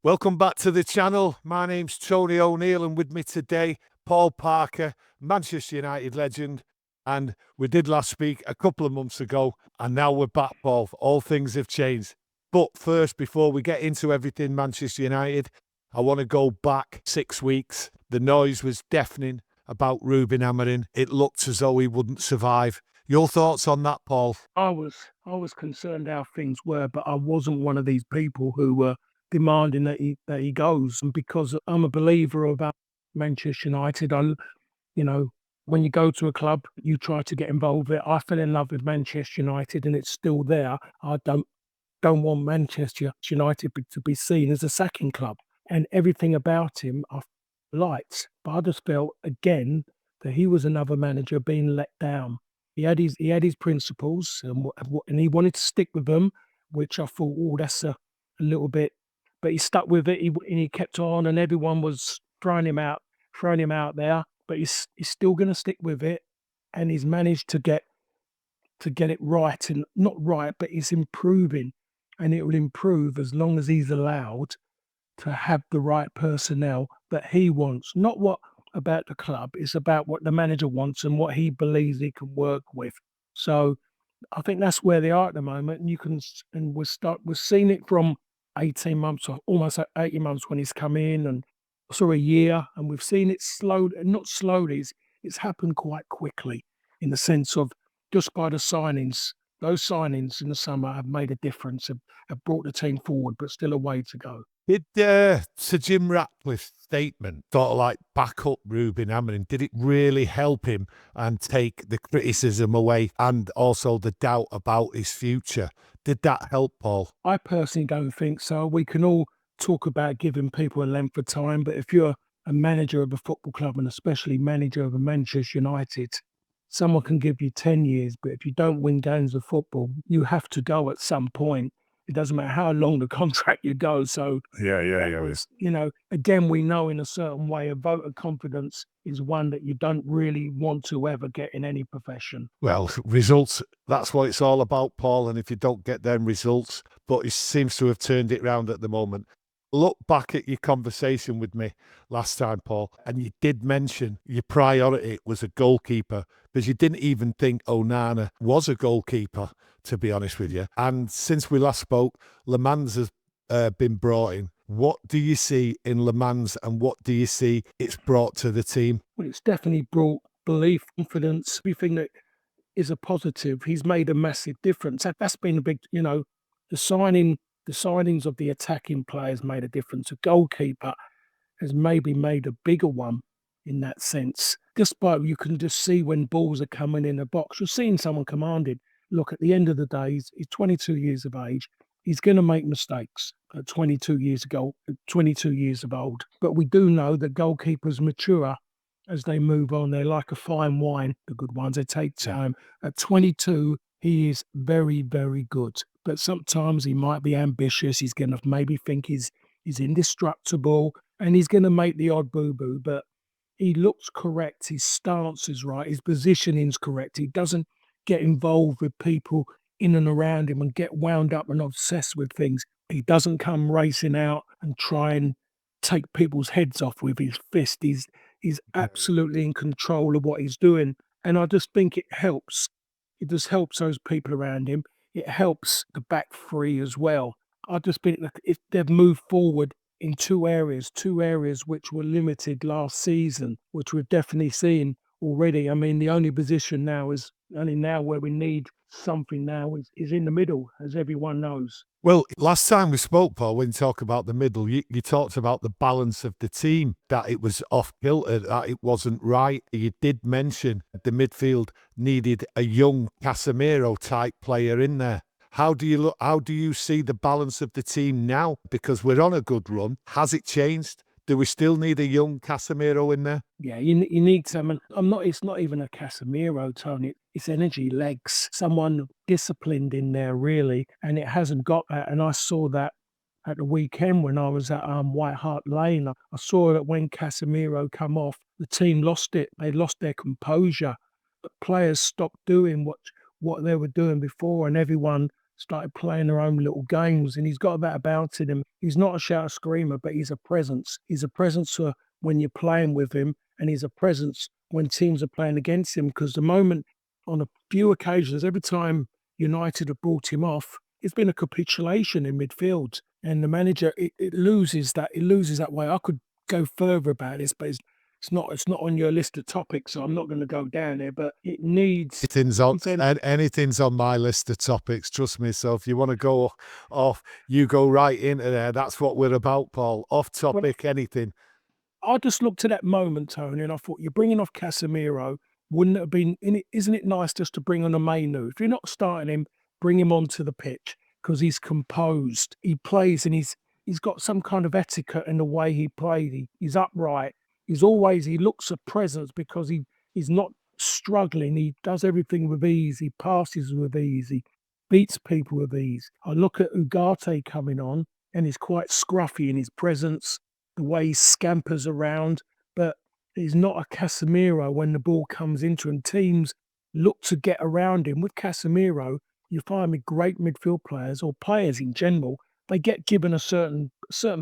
Welcome back to the channel. My name's Tony O'Neill, and with me today, Paul Parker, Manchester United legend. And we did last speak a couple of months ago, and now we're back, Paul. All things have changed. But first, before we get into everything Manchester United, I want to go back 6 weeks. The noise was deafening about Rúben Amorim. It looked as though he wouldn't survive. Your thoughts on that, Paul? I was concerned how things were, but I wasn't one of these people who were demanding that he goes. And because I'm a believer about Manchester United, when you go to a club, you try to get involved with it. I fell in love with Manchester United, and it's still there. I don't want Manchester United to be seen as a sacking club, and everything about him I liked. But I just felt again that he was another manager being let down. He had his principles, and he wanted to stick with them, which I thought, oh, that's a little bit. But he stuck with it. He kept on, and everyone was throwing him out there. But he's still going to stick with it, and he's managed to get it right, and not right, but he's improving, and it will improve as long as he's allowed to have the right personnel that he wants. Not what about the club, it's about what the manager wants and what he believes he can work with. So I think that's where they are at the moment. And we're seeing it from 18 months or almost 18 months when he's come in, and a year, and we've seen it not slowly, it's happened quite quickly, in the sense of just by the signings. Those signings in the summer have made a difference, have brought the team forward, but still a way to go. Did Sir Jim Ratcliffe's statement sort of like back up Rúben Amorim? Did it really help him and take the criticism away and also the doubt about his future? Did that help, Paul? I personally don't think so. We can all talk about giving people a length of time, but if you're a manager of a football club, and especially manager of a Manchester United, someone can give you 10 years, but if you don't win games of football, you have to go at some point. It doesn't matter how long the contract you go. So again, we know in a certain way a vote of confidence is one that you don't really want to ever get in any profession. Well, results, that's what it's all about, Paul. And if you don't get them results, but he seems to have turned it around at the moment. Look back at your conversation with me last time, Paul, and you did mention your priority was a goalkeeper, because you didn't even think Onana was a goalkeeper, to be honest with you. And since we last spoke, Le Mans has been brought in. What do you see in Le Mans, and what do you see it's brought to the team? Well, it's definitely brought belief, confidence, everything that is a positive. He's made a massive difference. That's been a big, the signings of the attacking players made a difference. A goalkeeper has maybe made a bigger one in that sense. Just by, you can just see when balls are coming in the box. You're seeing someone commanded. Look, at the end of the day, he's 22 years of age. He's going to make mistakes at 22 years of old. But we do know that goalkeepers mature as they move on. They're like a fine wine, the good ones. They take time. At 22, he is very, very good. But sometimes he might be ambitious. He's going to maybe think he's indestructible, and he's going to make the odd boo-boo. But he looks correct. His stance is right. His positioning's correct. He doesn't get involved with people in and around him and get wound up and obsessed with things. He doesn't come racing out and try and take people's heads off with his fist. He's absolutely in control of what he's doing. And I just think it helps. It just helps those people around him. It helps the back three as well. I just think that if they've moved forward in two areas which were limited last season, which we've definitely seen already. I mean, the only position now where we need something now is in the middle, as everyone knows. Well, last time we spoke, Paul, when you talk about the middle, you talked about the balance of the team, that it was off-kilter, that it wasn't right. You did mention the midfield needed a young Casemiro-type player in there. How do you see the balance of the team now? Because we're on a good run. Has it changed? Do we still need a young Casemiro in there? Yeah, you need someone. It's not even a Casemiro, Tony. It's energy, legs, someone disciplined in there, really. And it hasn't got that. And I saw that at the weekend when I was at White Hart Lane. I saw that when Casemiro come off, the team lost it. They lost their composure. The players stopped doing what they were doing before, and everyone started playing their own little games, and he's got that about him. He's not a shout screamer, but he's a presence. He's a presence when you're playing with him, and he's a presence when teams are playing against him. Because the moment, on a few occasions, every time United have brought him off, it's been a capitulation in midfield, and the manager it loses that. It loses that way. I could go further about this, but it's not on your list of topics, so I'm not going to go down there. But it needs anything's on my list of topics. Trust me. So if you want to go off, you go right into there. That's what we're about, Paul. Off topic, anything. I just looked at that moment, Tony, and I thought, you're bringing off Casemiro. Wouldn't it have been? Isn't it nice just to bring on a Man Utd? If you're not starting him, bring him onto the pitch because he's composed. He plays and he's got some kind of etiquette in the way he played. He's upright. He looks a presence because he's not struggling. He does everything with ease. He passes with ease. He beats people with ease. I look at Ugarte coming on, and he's quite scruffy in his presence, the way he scampers around, but he's not a Casemiro when the ball comes into him. Teams look to get around him. With Casemiro, you find with great midfield players or players in general, they get given a certain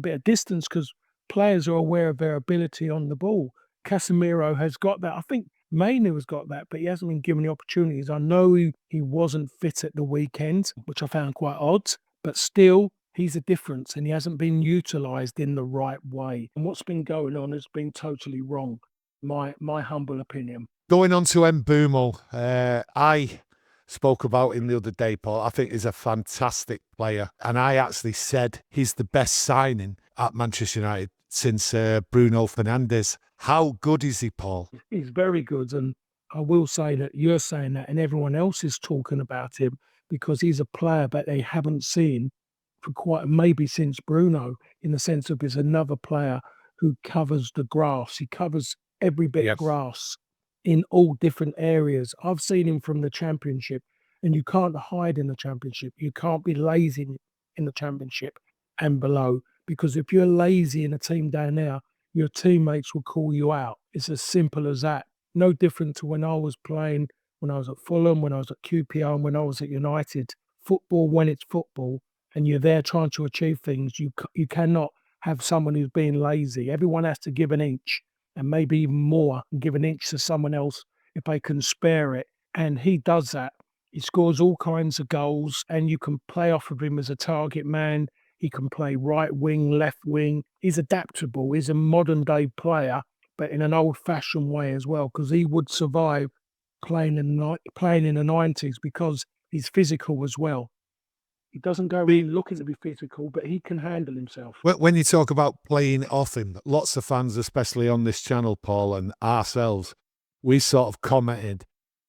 bit of distance because players are aware of their ability on the ball. Casemiro has got that. I think Mainu has got that, but he hasn't been given the opportunities. I know he wasn't fit at the weekend, which I found quite odd, but still, he's a difference and he hasn't been utilised in the right way. And what's been going on has been totally wrong, my humble opinion. Going on to Mbeumo, I spoke about him the other day, Paul. I think he's a fantastic player. And I actually said he's the best signing at Manchester United since Bruno Fernandes. How good is he, Paul? He's very good. And I will say that you're saying that and everyone else is talking about him because he's a player that they haven't seen for maybe since Bruno, in the sense of he's another player who covers the grass. He covers every bit of grass in all different areas. I've seen him from the Championship, and you can't hide in the Championship. You can't be lazy in the Championship and below, because if you're lazy in a team down there, your teammates will call you out. It's as simple as that. No different to when I was playing, when I was at Fulham, when I was at QPR, and when I was at United. Football, when it's football, and you're there trying to achieve things, you cannot have someone who's being lazy. Everyone has to give an inch, and maybe even more, and give an inch to someone else if they can spare it. And he does that. He scores all kinds of goals, and you can play off of him as a target man. He can play right wing, left wing. He's adaptable. He's a modern day player, but in an old fashioned way as well, because he would survive playing in the 90s because he's physical as well. He doesn't go in looking to be physical, but he can handle himself. When you talk about playing off him, lots of fans, especially on this channel, Paul, and ourselves, we sort of commented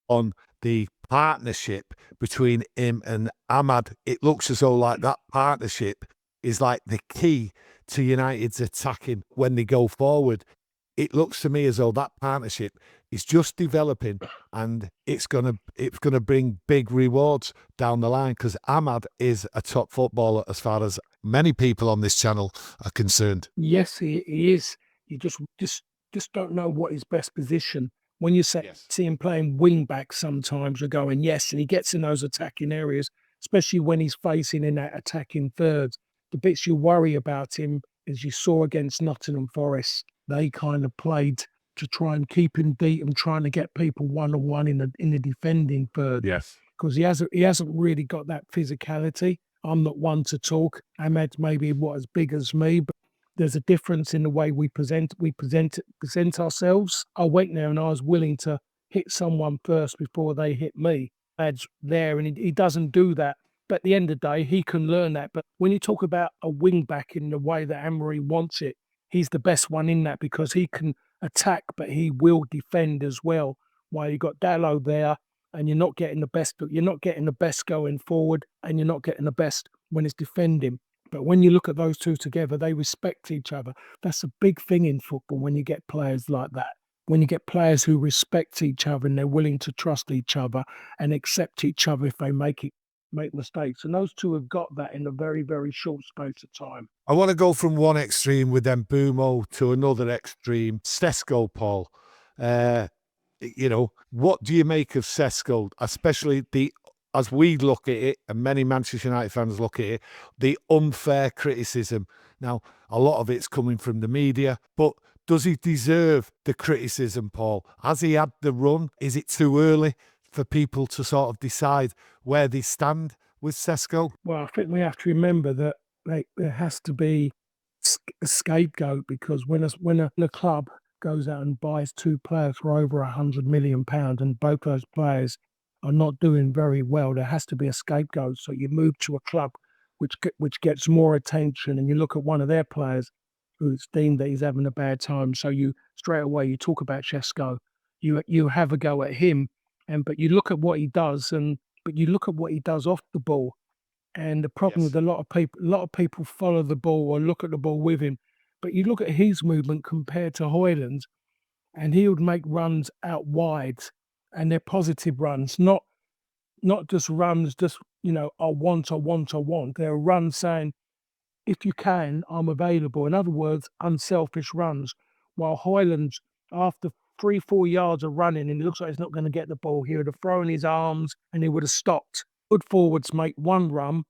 on the partnership between him and Ahmad. It looks as though like that partnership is like the key to United's attacking when they go forward. It looks to me as though that partnership is just developing, and it's gonna bring big rewards down the line, because Ahmad is a top footballer as far as many people on this channel are concerned. Yes, he is. You just don't know what his best position. When you see him playing wing back, sometimes you're going yes, and he gets in those attacking areas, especially when he's facing in that attacking third. The bits you worry about him, as you saw against Nottingham Forest, they kind of played to try and keep him deep and trying to get people one-on-one in the defending third. Yes. Because he hasn't really got that physicality. I'm not one to talk. Ahmed's maybe as big as me, but there's a difference in the way we present ourselves. I went there and I was willing to hit someone first before they hit me. Ahmed's there and he doesn't do that. But at the end of the day, he can learn that. But when you talk about a wing back in the way that Amorim wants it, he's the best one in that, because he can attack, but he will defend as well. While you got Dalot there, and you're not getting the best going forward, and you're not getting the best when it's defending. But when you look at those two together, they respect each other. That's a big thing in football when you get players like that. When you get players who respect each other and they're willing to trust each other and accept each other if they make mistakes. And those two have got that in a very, very short space of time. I want to go from one extreme with Mbeumo to another extreme. Sesko, Paul. What do you make of Sesko, especially the as we look at it, and many Manchester United fans look at it, the unfair criticism. Now, a lot of it's coming from the media, but does he deserve the criticism, Paul? Has he had the run? Is it too early for people to sort of decide where they stand with Sesko? Well, I think we have to remember that there has to be a scapegoat, because when a club goes out and buys two players for over £100 million and both those players are not doing very well, there has to be a scapegoat. So you move to a club which gets more attention, and you look at one of their players who's deemed that he's having a bad time. So you straight away you talk about Sesko, you have a go at him, but you look at what he does, but you look at what he does off the ball. And the problem Yes. with a lot of people follow the ball or look at the ball with him, but you look at his movement compared to Højlund's, and he would make runs out wide, and they're positive runs, not just runs, just I want. They're runs saying, if you can, I'm available. In other words, unselfish runs. While Højlund, after 3-4 yards of running, and it looks like he's not going to get the ball, he would have thrown his arms and he would have stopped. Good forwards make one run,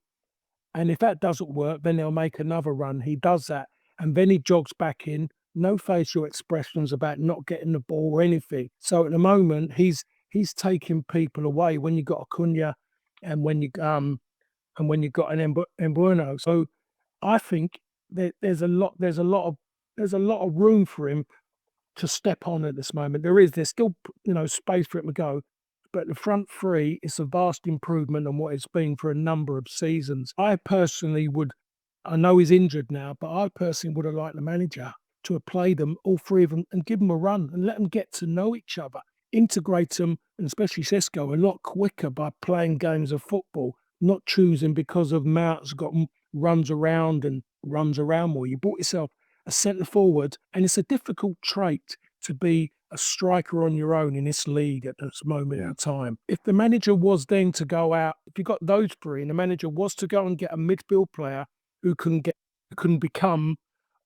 and if that doesn't work, then they'll make another run. He does that, and then he jogs back in. No facial expressions about not getting the ball or anything. So at the moment, he's taking people away when you got Acuna, and when you got an Embueno. So I think that there's a lot of room for him to step on at this moment. There's still space for him to go, but the front three is a vast improvement on what it's been for a number of seasons. I know he's injured now, but I personally would have liked the manager to have played them, all three of them, and give them a run and let them get to know each other, integrate them, and especially Sesko, a lot quicker by playing games of football, not choosing because of Mount's got runs around more. You bought yourself a centre forward, and it's a difficult trait to be a striker on your own in this league at this moment in time. If the manager was then to go out, if you got those three, and the manager was to go and get a midfield player who can become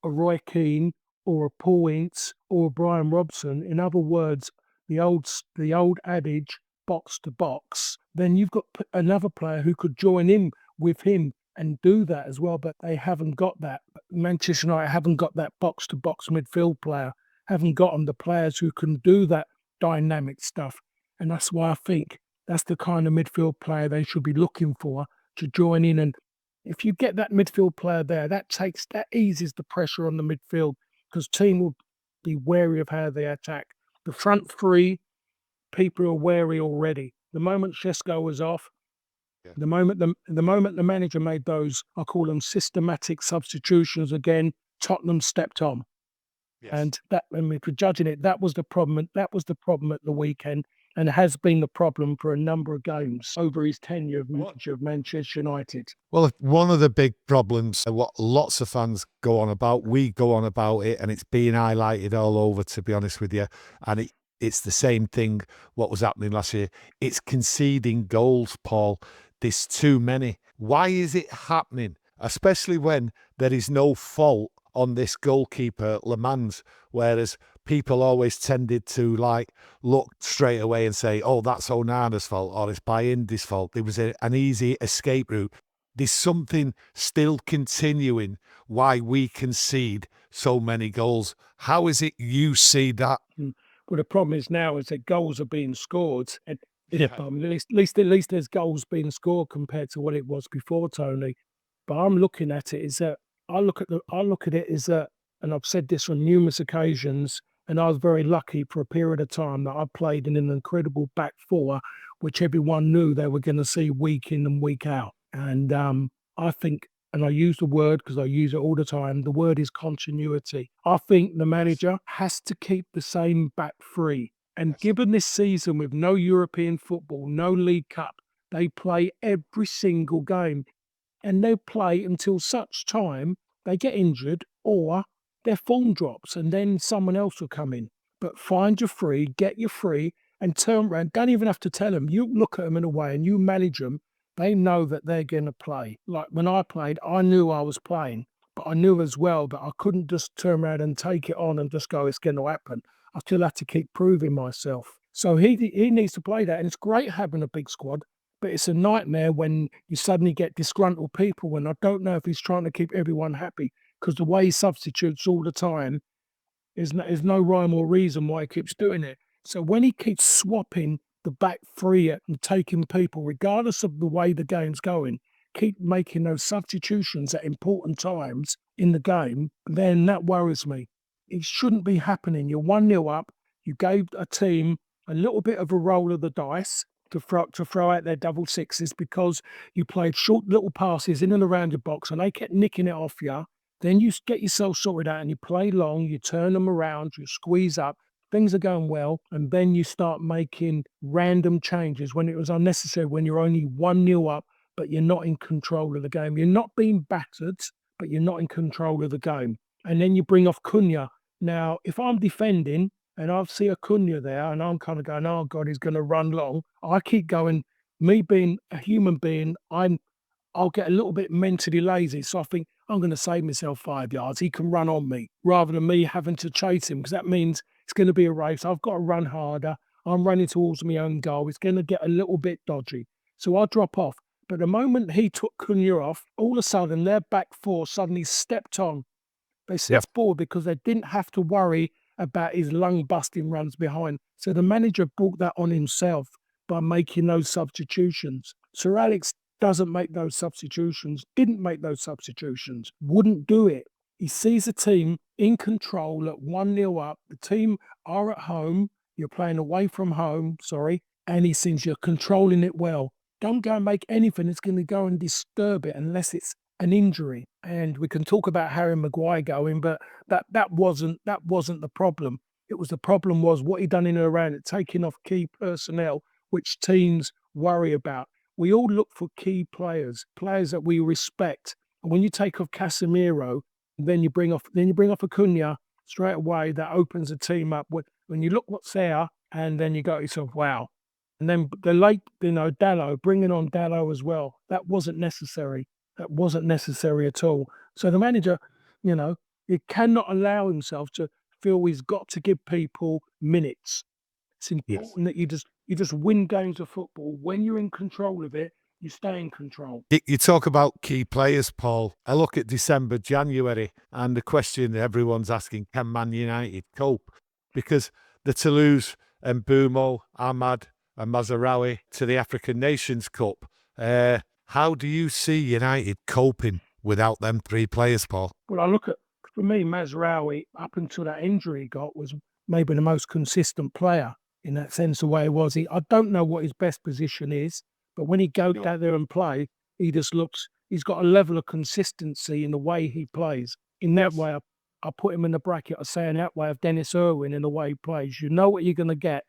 a Roy Keane or a Paul Ince or a Brian Robson, in other words, the old adage, box to box, then you've got another player who could join in with him and do that as well. But they haven't got that. Manchester United haven't got that box to box midfield player, haven't gotten the players who can do that dynamic stuff. And that's why I think that's the kind of midfield player they should be looking for to join in. And if you get that midfield player there, that eases the pressure on the midfield, because team will be wary of how they attack. The front three, people are wary already. The moment Sesko was off, the moment the manager made those, I call them systematic substitutions again, Tottenham stepped on. Yes. And that, when we're judging it, that was the problem. That was the problem at the weekend, and has been the problem for a number of games over his tenure of manager of Manchester United. Well, one of the big problems, what lots of fans go on about, we go on about it, and it's being highlighted all over, to be honest with you, and it's the same thing what was happening last year. It's conceding goals, Paul. There's too many. Why is it happening? Especially when there is no fault on this goalkeeper, Le Mans, whereas people always tended to look straight away and say, oh, that's Onana's fault, or it's Bayindi's fault. There was an easy escape route. There's something still continuing why we concede so many goals. How is it you see that? Well, the problem is now is that goals are being scored. And at least there's goals being scored compared to what it was before, Tony. But I'm looking at it is that I look at it as that, and I've said this on numerous occasions, and I was very lucky for a period of time that I played in an incredible back four, which everyone knew they were going to see week in and week out. And I think, and I use the word because I use it all the time, the word is continuity. I think the manager has to keep the same back three. And given this season with no European football, no League Cup, they play every single game. And they play until such time they get injured or their form drops, and then someone else will come in. But find your free, get your free, and turn around. Don't even have to tell them. You look at them in a way and you manage them. They know that they're going to play. Like when I played, I knew I was playing, but I knew as well that I couldn't just turn around and take it on and just go, it's going to happen. I still had to keep proving myself. So he needs to play that, and it's great having a big squad, But it's a nightmare when you suddenly get disgruntled people, and I don't know if he's trying to keep everyone happy, because the way he substitutes all the time is no rhyme or reason why he keeps doing it. So when he keeps swapping the back three and taking people, regardless of the way the game's going, keep making those substitutions at important times in the game, then that worries me. It shouldn't be happening. You're 1-0 up. You gave a team a little bit of a roll of the dice to throw out their double sixes because you played short little passes in and around your box and they kept nicking it off you. Then you get yourself sorted out and you play long, you turn them around, you squeeze up, things are going well, and then you start making random changes when it was unnecessary, when you're only 1-0 up, but you're not in control of the game. You're not being battered, but you're not in control of the game. And then you bring off Cunha. Now, if I'm defending and I see a Cunha there and I'm kind of going, oh God, he's going to run long, I keep going, me being a human being, I'll get a little bit mentally lazy. So I think I'm going to save myself 5 yards. He can run on me rather than me having to chase him, because that means it's going to be a race. I've got to run harder. I'm running towards my own goal. It's going to get a little bit dodgy. So I'll drop off. But the moment he took Cunha off, all of a sudden their back four suddenly stepped on. They stepped forward because they didn't have to worry about his lung-busting runs behind. So the manager brought that on himself by making those substitutions. Sir Alex doesn't make those substitutions, didn't make those substitutions, wouldn't do it. He sees a team in control at 1-0 up. The team are at home. You're playing away from home, and he sees you're controlling it well. Don't go and make anything that's going to go and disturb it unless it's an injury. And we can talk about Harry Maguire going, but that wasn't the problem. It was the problem was what he done in and around it, taking off key personnel, which teams worry about. We all look for key players that we respect. And when you take off Casemiro, then you bring off a Cunha straight away, that opens the team up. When you look what's there, and then you go to yourself, wow. And then the late, Dalot, bringing on Dalot as well, that wasn't necessary. That wasn't necessary at all. So the manager, he cannot allow himself to feel he's got to give people minutes. It's important that you just win games of football. When you're in control of it, you stay in control. You talk about key players, Paul. I look at December, January, and the question everyone's asking, can Man United cope? Because the Toulouse and Mbumo, Ahmad and Mazraoui to the African Nations Cup. How do you see United coping without them three players, Paul? Well, I look at, for me, Mazraoui, up until that injury he got, was maybe the most consistent player in that sense, the way he was. I don't know what his best position is, but when he goes out there and play, he just looks, he's got a level of consistency in the way he plays. In that way, I put him in the bracket of saying that way of Dennis Irwin in the way he plays. You know what you're going to get.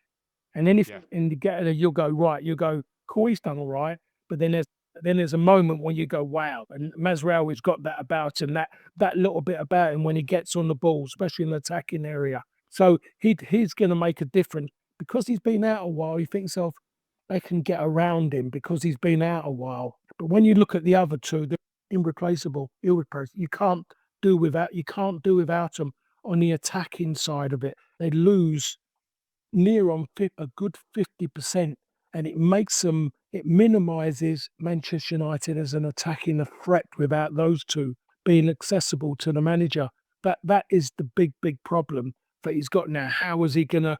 And then and you get it, you'll go, right, cool, he's done all right. But then there's a moment when you go, wow. And Mazraoui's got that about him, that little bit about him when he gets on the ball, especially in the attacking area. So he's going to make a difference. Because he's been out a while, you think yourself, they can get around him because he's been out a while. But when you look at the other two, they're irreplaceable. You can't do without them on the attacking side of it. They lose near on a good 50%, and it minimises Manchester United as an attacking threat without those two being accessible to the manager. That is the big problem that he's got now. How is he going to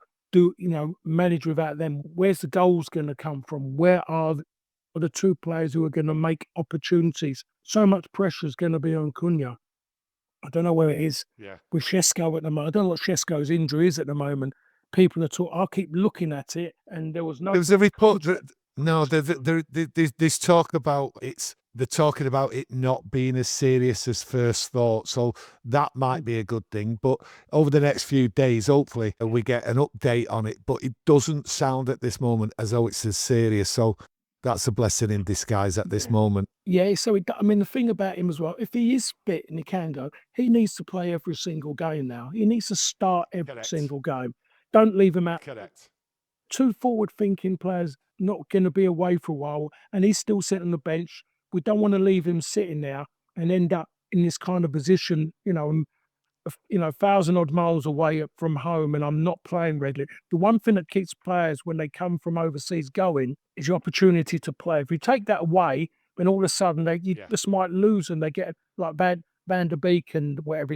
manage without them? Where's the goals going to come from? Where are the two players who are going to make opportunities? So much pressure is going to be on Cunha. I don't know where it is with Šeško at the moment. I don't know what Šeško's injury is at the moment. People are talking. I'll keep looking at it, and there was a report that there's talk about they're talking about it not being as serious as first thought. So that might be a good thing. But over the next few days, hopefully, we get an update on it. But it doesn't sound at this moment as though it's as serious. So that's a blessing in disguise at this moment. Yeah, so the thing about him as well, if he is fit and he can go, he needs to play every single game now. He needs to start every single game. Don't leave him out. Correct. Two forward-thinking players not going to be away for a while, and he's still sitting on the bench. We don't want to leave him sitting there and end up in this kind of position, 1,000 odd miles away from home and I'm not playing regularly. The one thing that keeps players when they come from overseas going is the opportunity to play. If you take that away, then all of a sudden you just might lose and they get like Van der Beek and whatever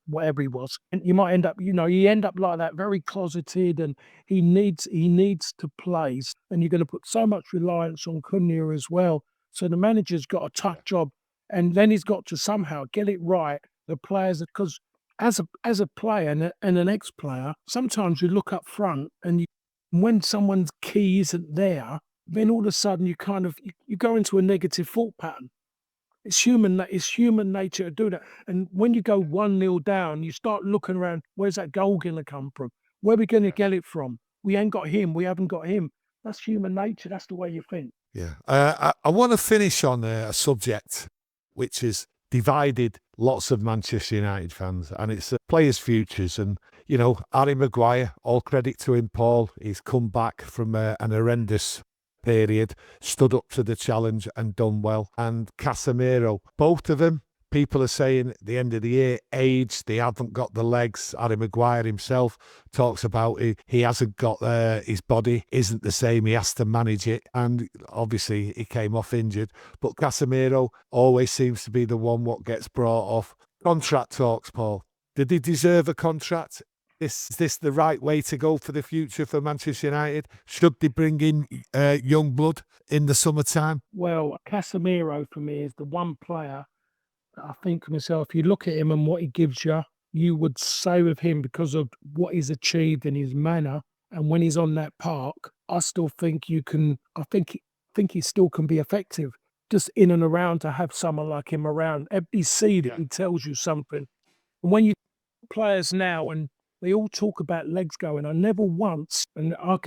whatever he was, and you might end up, you end up like that, very closeted, and he needs to play, and you're going to put so much reliance on Cunha as well. So the manager's got a tough job, and then he's got to somehow get it right. The players, because as a player and an ex-player, sometimes you look up front and when someone's key isn't there, then all of a sudden you go into a negative thought pattern. It's human nature to do that. And when you go 1-0 down, you start looking around, where's that goal going to come from? Where are we going to get it from? We ain't got him. We haven't got him. That's human nature. That's the way you think. Yeah. I want to finish on a subject which has divided lots of Manchester United fans, and it's players' futures. And, Harry Maguire, all credit to him, Paul. He's come back from an horrendous period, stood up to the challenge and done well. And Casemiro, both of them, people are saying at the end of the year, age, they haven't got the legs. Harry Maguire himself talks about he hasn't got his body isn't the same. He has to manage it. And obviously he came off injured. But Casemiro always seems to be the one what gets brought off. Contract talks, Paul. Did he deserve a contract? Is this the right way to go for the future for Manchester United? Should they bring in young blood in the summertime? Well, Casemiro for me is the one player that I think to myself, you look at him and what he gives you, you would say with him because of what he's achieved in his manner. And when he's on that park, I still think I think he still can be effective. Just in and around, to have someone like him around. Every seed, he tells you something. And when you players now, and they all talk about legs going, I never once, and I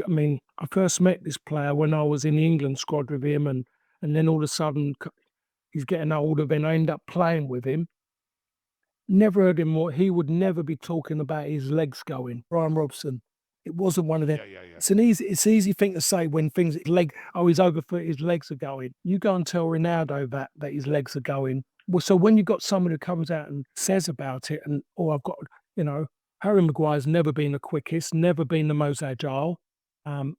first met this player when I was in the England squad with him, and then all of a sudden he's getting older, then I end up playing with him. Never heard him more. He would never be talking about his legs going. Brian Robson. It wasn't one of them. It's an easy thing to say when he's overfoot, his legs are going. You go and tell Ronaldo that his legs are going. Well, so when you've got someone who comes out and says about it, and I've got, Harry Maguire's never been the quickest, never been the most agile,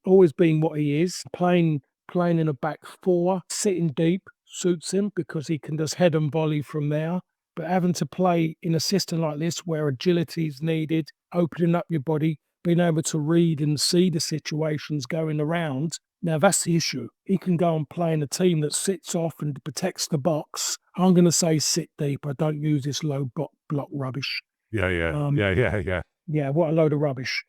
always been what he is. Playing in a back four, sitting deep suits him because he can just head and volley from there. But having to play in a system like this where agility is needed, opening up your body, being able to read and see the situations going around, now that's the issue. He can go and play in a team that sits off and protects the box. I'm going to say sit deep. I don't use this low block rubbish. Yeah, what a load of rubbish.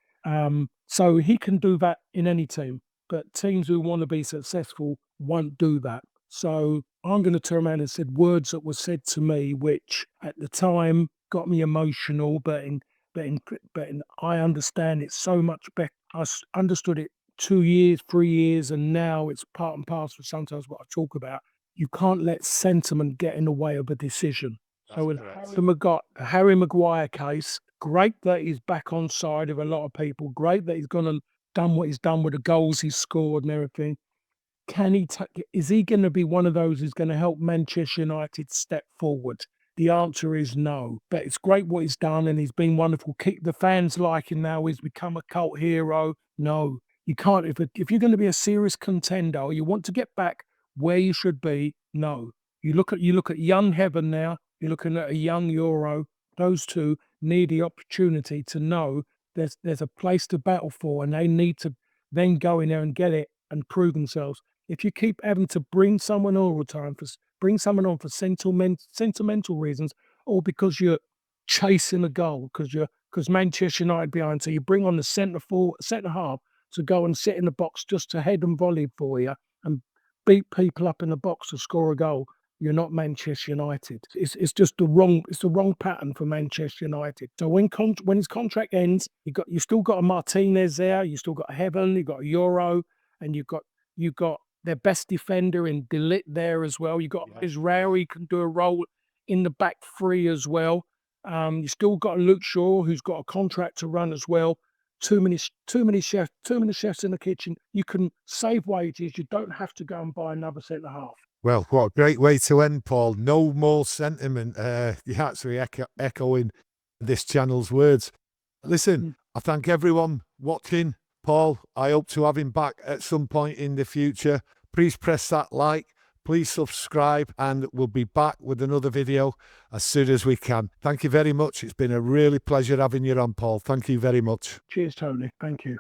So he can do that in any team, but teams who want to be successful won't do that. So I'm going to turn around and said words that were said to me, which at the time got me emotional, but I understand it so much better. I understood it 2 years, 3 years, and now it's part and parcel. Sometimes what I talk about, you can't let sentiment get in the way of a decision. So with Harry Maguire case, great that he's back on side of a lot of people. Great that he's done what he's done with the goals he's scored and everything. Is he going to be one of those who's going to help Manchester United step forward? The answer is no. But it's great what he's done, and he's been wonderful. The fans like him now. He's become a cult hero. No, you can't. If you're going to be a serious contender, or you want to get back where you should be, no. You look at young Heaven now. You're looking at a young Euro. Those two need the opportunity to know there's a place to battle for, and they need to then go in there and get it and prove themselves. If you keep having to bring someone all the time, bring someone on for sentimental reasons, or because you're chasing a goal, because Manchester United behind, so you bring on the centre half to go and sit in the box just to head and volley for you and beat people up in the box to score a goal. You're not Manchester United. It's just the wrong pattern for Manchester United. So when his contract ends, you still got a Martinez there, you still got a Heaven, you got a Euro, and you got their best defender in De Ligt there as well. You got Israel, he can do a role in the back three as well. You still got Luke Shaw, who's got a contract to run as well. Too many chefs in the kitchen. You can save wages. You don't have to go and buy another centre half. Well, what a great way to end, Paul. No more sentiment. You're actually echoing this channel's words. Listen, I thank everyone watching. Paul, I hope to have him back at some point in the future. Please press that like, please subscribe, and we'll be back with another video as soon as we can. Thank you very much. It's been a really pleasure having you on, Paul. Thank you very much. Cheers, Tony. Thank you.